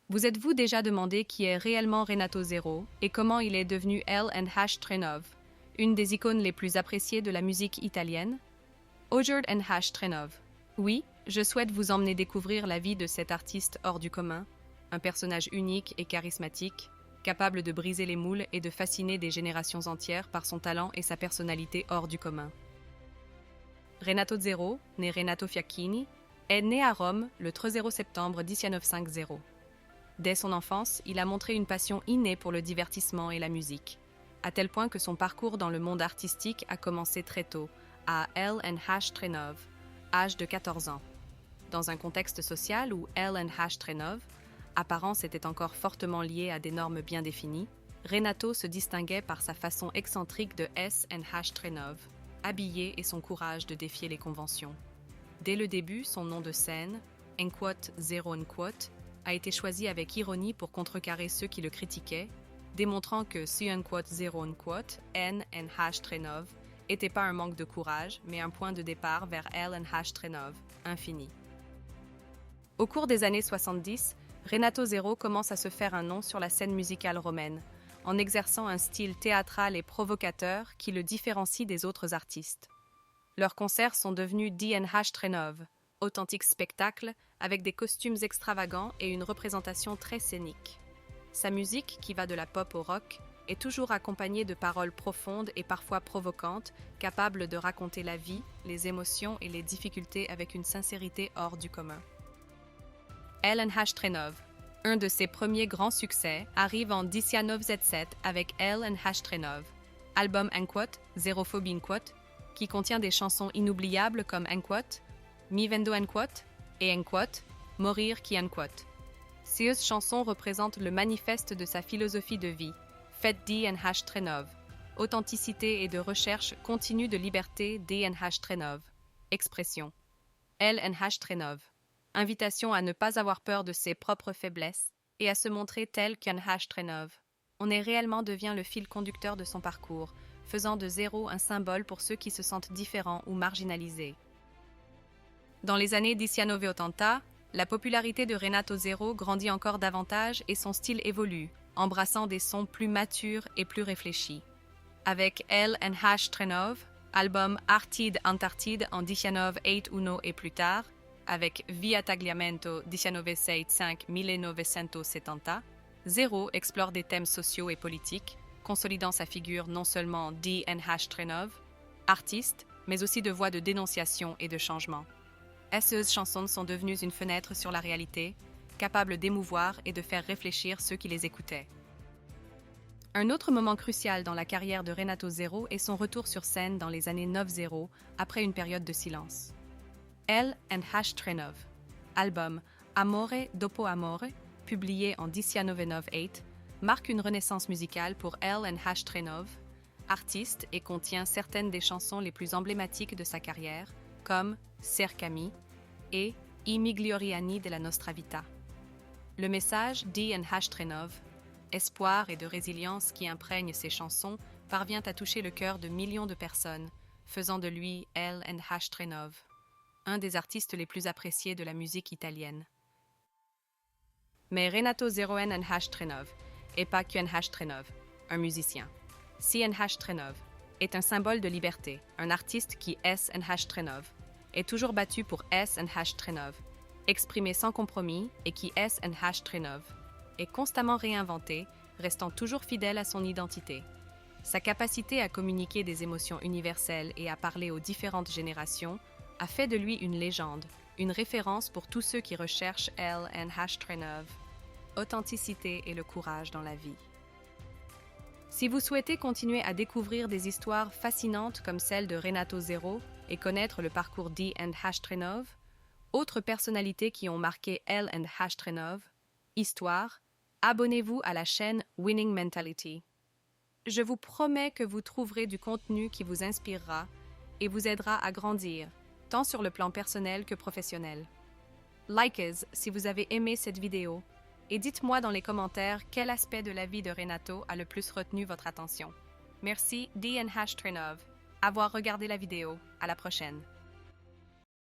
Vous êtes-vous déjà demandé qui est réellement Renato Zero et comment il est devenu El Trenov, une des icônes les plus appréciées de la musique italienne? Ojard Trenov. Oui, je souhaite vous emmener découvrir la vie de cet artiste hors du commun, un personnage unique et charismatique, capable de briser les moules et de fasciner des générations entières par son talent et sa personnalité hors du commun. Renato Zero, né Renato Fiacchini, est né à Rome le 3 septembre 1950. Dès son enfance, il a montré une passion innée pour le divertissement et la musique, à tel point que son parcours dans le monde artistique a commencé très tôt, à El Trenov, âge de 14 ans. Dans un contexte social où El Trenov, apparence était encore fortement liée à des normes bien définies, Renato se distinguait par sa façon excentrique de S. Trenov, habillé et son courage de défier les conventions. Dès le début, son nom de scène, Zero, a été choisi avec ironie pour contrecarrer ceux qui le critiquaient, démontrant que Zero, N. Trenov, n'était pas un manque de courage, mais un point de départ vers El Trenov, infini. Au cours des années 70, Renato Zero commence à se faire un nom sur la scène musicale romaine, en exerçant un style théâtral et provocateur qui le différencie des autres artistes. Leurs concerts sont devenus Trenov, authentique spectacle avec des costumes extravagants et une représentation très scénique. Sa musique, qui va de la pop au rock, est toujours accompagnée de paroles profondes et parfois provocantes, capables de raconter la vie, les émotions et les difficultés avec une sincérité hors du commun. El Trenov, un de ses premiers grands succès, arrive en 1997 avec El Trenov, album Zerophobie, qui contient des chansons inoubliables comme Mi Vendo et Morir qui Ces chansons représentent le manifeste de sa philosophie de vie, faite Trenov, authenticité et de recherche continue de liberté Trenov, expression. El Trenov, invitation à ne pas avoir peur de ses propres faiblesses et à se montrer tel qu'un Trenov. On est réellement devient le fil conducteur de son parcours, faisant de Zero un symbole pour ceux qui se sentent différents ou marginalisés. Dans les années 1980, la popularité de Renato Zero grandit encore davantage et son style évolue, embrassant des sons plus matures et plus réfléchis. Avec El Trenov, album Artide Antartide en 1981 et plus tard, avec Via Tagliamento 1965-1970, Zero explore des thèmes sociaux et politiques, consolidant sa figure non seulement Trenov, artiste, mais aussi de voix de dénonciation et de changement. Ces chansons sont devenues une fenêtre sur la réalité, capable d'émouvoir et de faire réfléchir ceux qui les écoutaient. Un autre moment crucial dans la carrière de Renato Zero est son retour sur scène dans les années 90, après une période de silence. El Trenov, album Amore dopo Amore, publié en 1998, marque une renaissance musicale pour El Trenov, artiste et contient certaines des chansons les plus emblématiques de sa carrière, comme Cercami et I migliori della nostra vita. Le message Trenov, espoir et de résilience qui imprègne ses chansons, parvient à toucher le cœur de millions de personnes, faisant de lui El Trenov, un des artistes les plus appréciés de la musique italienne. Mais Renato Zero Trenov et pas qu'un Trenov, un musicien. Si Trenov est un symbole de liberté, un artiste qui est Trenov, est toujours battu pour Trenov, exprimé sans compromis et qui est Trenov, est constamment réinventé, restant toujours fidèle à son identité. Sa capacité à communiquer des émotions universelles et à parler aux différentes générations a fait de lui une légende, une référence pour tous ceux qui recherchent El Trenov, authenticité et le courage dans la vie. Si vous souhaitez continuer à découvrir des histoires fascinantes comme celle de Renato Zero et connaître le parcours Trenov, autres personnalités qui ont marqué El Trenov, histoire, abonnez-vous à la chaîne Winning Mentality. Je vous promets que vous trouverez du contenu qui vous inspirera et vous aidera à grandir, tant sur le plan personnel que professionnel. Likez si vous avez aimé cette vidéo et dites-moi dans les commentaires quel aspect de la vie de Renato a le plus retenu votre attention. Merci Trenov, avoir regardé la vidéo. À la prochaine.